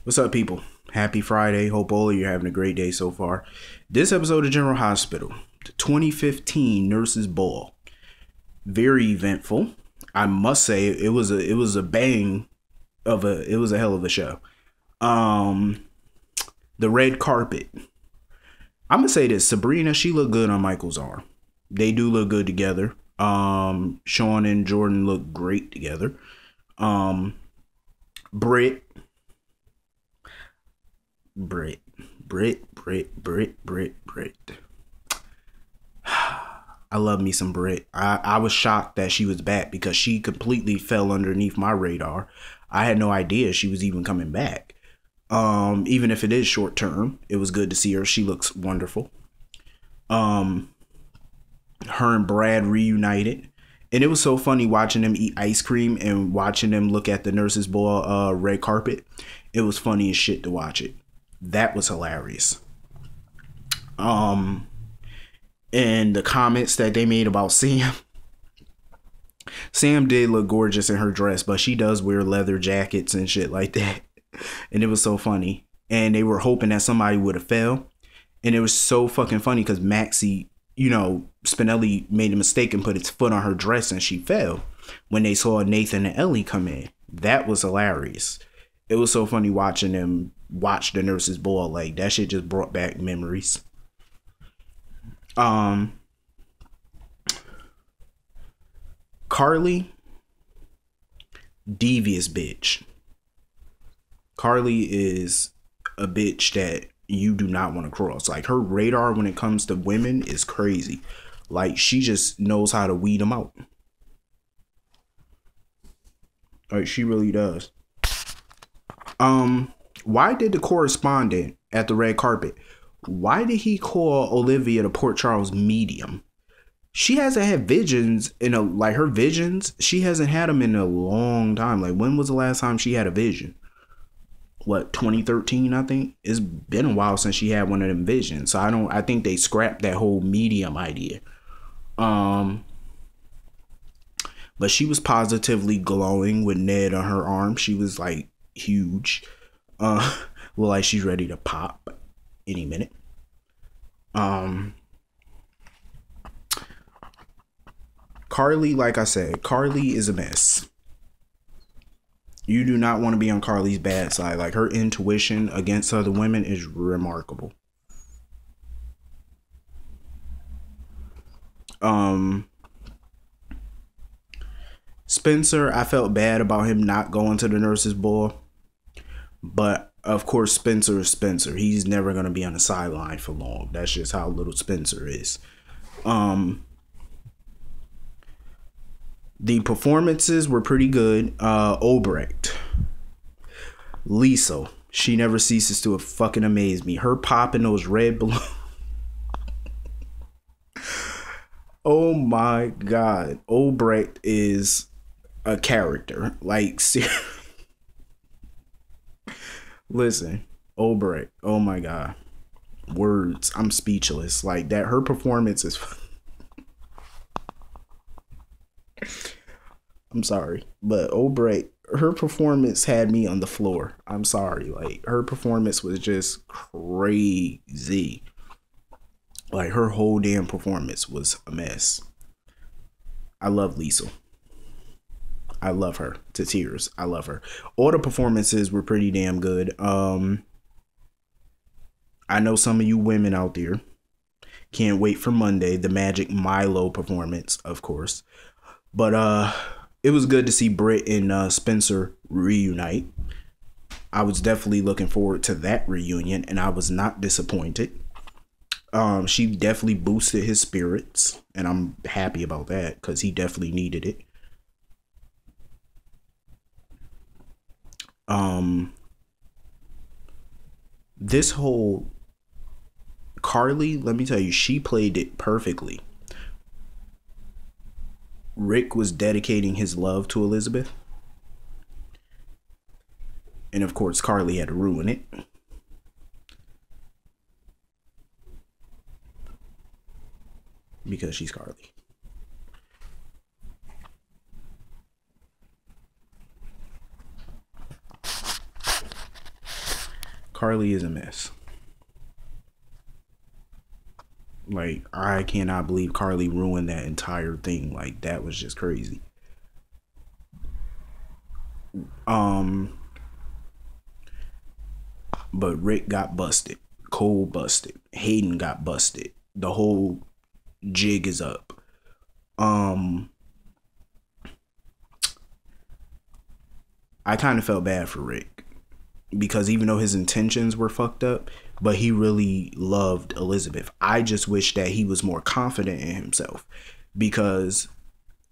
What's up, people? Happy Friday. Hope all of you are having a great day so far. This episode of General Hospital, the 2015 Nurses Ball, very eventful. I must say it was a bang of a it was a hell of a show. The red carpet. I'm gonna say this: Sabrina, she looked good on Michael's arm. They do look good together. Sean and Jordan look great together. Britt. I love me some Britt. I was shocked that she was back because she completely fell underneath my radar. I had no idea she was even coming back. Even if it is short term, it was good to see her. She looks wonderful. Her and Brad reunited. And it was so funny watching them eat ice cream and watching them look at the Nurses Ball red carpet. It was funny as shit to watch it. That was hilarious. And the comments that they made about Sam. Sam did look gorgeous in her dress, but she does wear leather jackets and shit like that. And it was so funny. And they were hoping that somebody would have fell. And it was so fucking funny because Maxie, Spinelli made a mistake and put his foot on her dress and she fell when they saw Nathan and Ellie come in. That was hilarious. It was so funny watching them watch the Nurses Ball. Like, that shit just brought back memories. Carly, devious bitch. Carly is a bitch that you do not want to cross. Like, her radar when it comes to women is crazy. Like, she just knows how to weed them out. Like, she really does. Why did the correspondent at the red carpet, why did he call Olivia the Port Charles medium? She hasn't had visions her visions, she hasn't had them in a long time. Like, when was the last time she had a vision? What, 2013, I think? It's been a while since she had one of them visions. So I think they scrapped that whole medium idea. But she was positively glowing with Ned on her arm. She was like huge. Like she's ready to pop any minute. Carly, like I said, Carly is a mess. You do not want to be on Carly's bad side. Like, her intuition against other women is remarkable. Spencer, I felt bad about him not going to the Nurses Ball. But, of course, Spencer is Spencer. He's never going to be on the sideline for long. That's just how little Spencer is. The performances were pretty good. Obrecht. Lisa. She never ceases to fucking amaze me. Her popping those red balloons. Oh my God. Obrecht is a character. Like, listen. Obrecht. Oh my God. Words. I'm speechless. Like, that. Her performance is... I'm sorry, but Obrecht, her performance had me on the floor. I'm sorry. Like, her performance was just crazy. Like, her whole damn performance was a mess. I love Lisa. I love her to tears. I love her. All the performances were pretty damn good. I know some of you women out there can't wait for Monday, the Magic Milo performance, of course. But it was good to see Britt and Spencer reunite. I was definitely looking forward to that reunion, and I was not disappointed. She definitely boosted his spirits, and I'm happy about that because he definitely needed it. This whole Carly, let me tell you, she played it perfectly. Rick was dedicating his love to Elizabeth. And of course, Carly had to ruin it. Because she's Carly. Carly is a mess. Like, I cannot believe Carly ruined that entire thing. Like, that was just crazy. But Rick got busted. Cole busted. Hayden got busted. The whole jig is up. I kind of felt bad for Rick because even though his intentions were fucked up, but he really loved Elizabeth. I just wish that he was more confident in himself because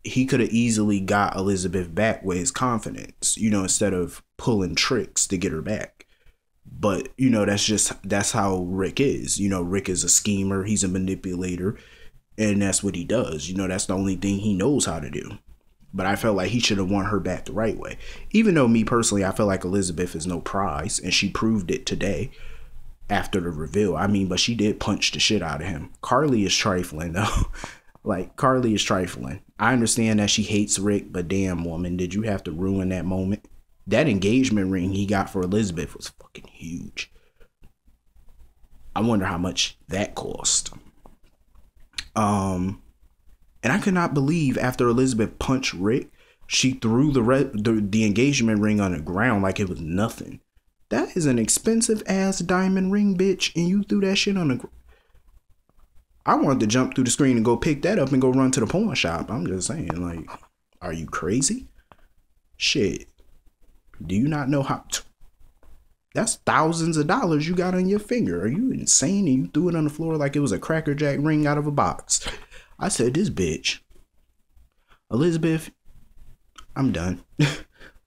he could have easily got Elizabeth back with his confidence, instead of pulling tricks to get her back. But, that's how Rick is. Rick is a schemer. He's a manipulator. And that's what he does. That's the only thing he knows how to do. But I felt like he should have won her back the right way. Even though me personally, I feel like Elizabeth is no prize. And she proved it today after the reveal. I mean, but she did punch the shit out of him. Carly is trifling, though. Like, Carly is trifling. I understand that she hates Rick, but damn, woman, did you have to ruin that moment? That engagement ring he got for Elizabeth was fucking huge. I wonder how much that cost. And I could not believe after Elizabeth punched Rick, she threw the engagement ring on the ground like it was nothing. That is an expensive ass diamond ring, bitch, and you threw that shit on the ground. I wanted to jump through the screen and go pick that up and go run to the pawn shop. I'm just saying, like, are you crazy? Shit. Do you not know how? That's thousands of dollars you got on your finger. Are you insane? And you threw it on the floor like it was a Cracker Jack ring out of a box. I said, this bitch. Elizabeth, I'm done.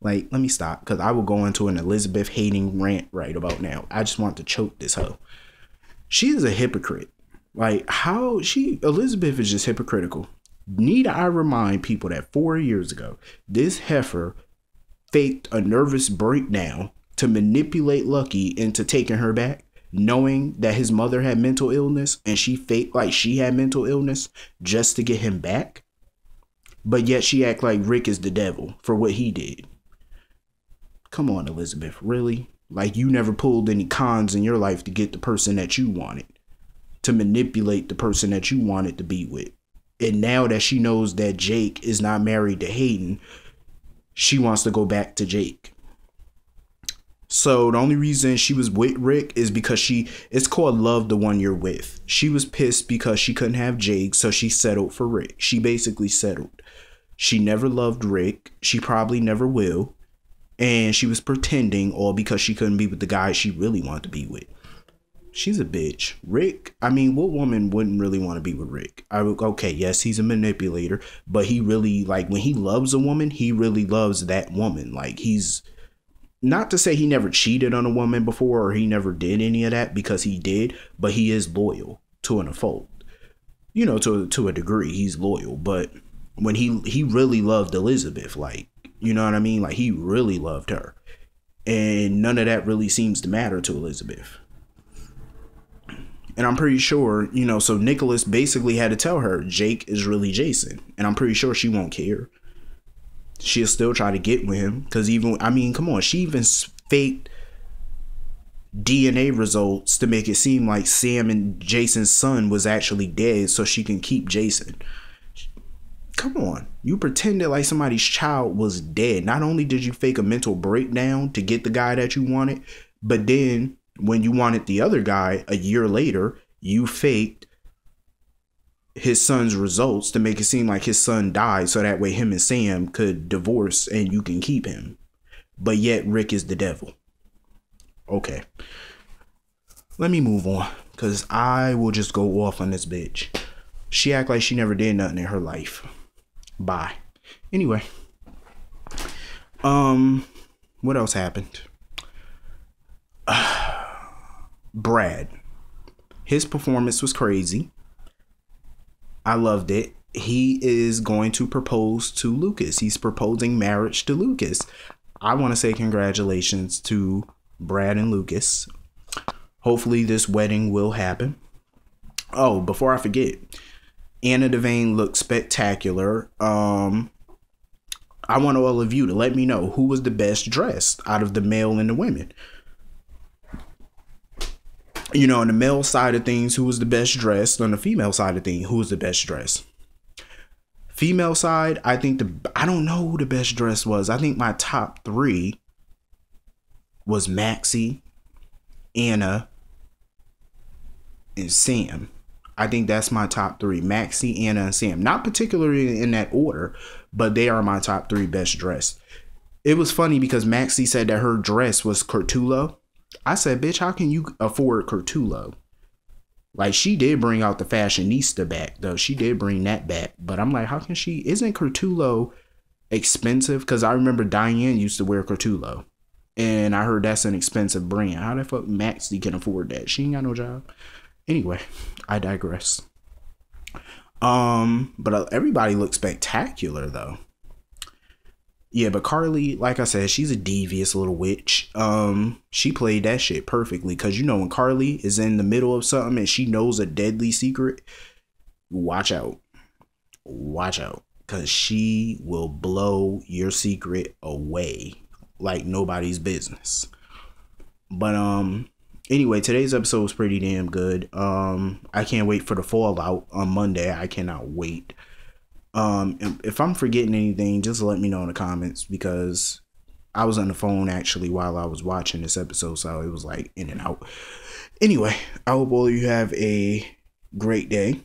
Like, let me stop. Because I will go into an Elizabeth hating rant right about now. I just want to choke this hoe. She is a hypocrite. Like, Elizabeth is just hypocritical. Need I remind people that 4 years ago, this heifer faked a nervous breakdown to manipulate Lucky into taking her back, knowing that his mother had mental illness and she faked like she had mental illness just to get him back. But yet she act like Rick is the devil for what he did. Come on, Elizabeth, really? Like, you never pulled any cons in your life to get the person that you wanted, to manipulate the person that you wanted to be with. And now that she knows that Jake is not married to Hayden, she wants to go back to Jake. So the only reason she was with Rick is because it's called love the one you're with. She was pissed because she couldn't have Jake, so she settled for Rick. She basically settled. She never loved Rick. She probably never will. And she was pretending all because she couldn't be with the guy she really wanted to be with. She's a bitch. Rick, I mean, what woman wouldn't really want to be with Rick? Okay, yes, he's a manipulator, but he really, like, when he loves a woman, he really loves that woman. Like, he's, not to say he never cheated on a woman before or he never did any of that, because he did, but he is loyal to an fault. To a degree, he's loyal. But when he really loved Elizabeth, like, you know what I mean? Like, he really loved her. And none of that really seems to matter to Elizabeth. And I'm pretty sure, so Nicholas basically had to tell her Jake is really Jason. And I'm pretty sure she won't care. She'll still try to get with him. Because come on. She even faked DNA results to make it seem like Sam and Jason's son was actually dead so she can keep Jason. Come on. You pretended like somebody's child was dead. Not only did you fake a mental breakdown to get the guy that you wanted, but then when you wanted the other guy a year later, you faked his son's results to make it seem like his son died so that way him and Sam could divorce and you can keep him. But yet Rick is the devil. Okay. Let me move on because I will just go off on this bitch. She act like she never did nothing in her life. Bye. Anyway. What else happened? Brad. His performance was crazy. I loved it. He is going to propose to Lucas. He's proposing marriage to Lucas. I want to say congratulations to Brad and Lucas. Hopefully this wedding will happen. Oh, before I forget, Anna Devane looked spectacular. I want all of you to let me know who was the best dressed out of the male and the women. You know, on the male side of things, who was the best dressed? On the female side of things, who was the best dressed? Female side, I think I don't know who the best dressed was. I think my top three was Maxie, Anna, and Sam. I think that's my top three. Maxie, Anna, and Sam. Not particularly in that order, but they are my top three best dressed. It was funny because Maxie said that her dress was Curtulo. I said, bitch, how can you afford Curtulo? Like, she did bring out the fashionista back, though. She did bring that back. But I'm like, how can she? Isn't Curtulo expensive? Because I remember Diane used to wear Curtulo. And I heard that's an expensive brand. How the fuck Maxie can afford that? She ain't got no job. Anyway, I digress. But everybody looks spectacular, though. Yeah, but Carly, like I said, she's a devious little witch. She played that shit perfectly. Because, you know, when Carly is in the middle of something and she knows a deadly secret, watch out. Watch out. Because she will blow your secret away like nobody's business. But, anyway, today's episode was pretty damn good. I can't wait for the fallout on Monday. I cannot wait. If I'm forgetting anything, just let me know in the comments, because I was on the phone actually while I was watching this episode, so it was like in and out. Anyway, I hope all of you have a great day.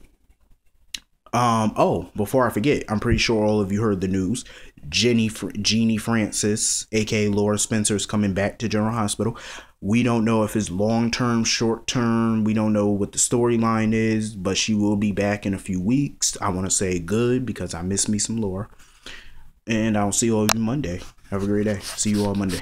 Oh, before I forget, I'm pretty sure all of you heard the news. Jeannie Francis, aka Laura Spencer, is coming back to General Hospital. We don't know if it's long-term, short-term. We don't know what the storyline is, but she will be back in a few weeks. I want to say good, because I miss me some Laura. And I'll see you all Monday. Have a great day. See you all Monday.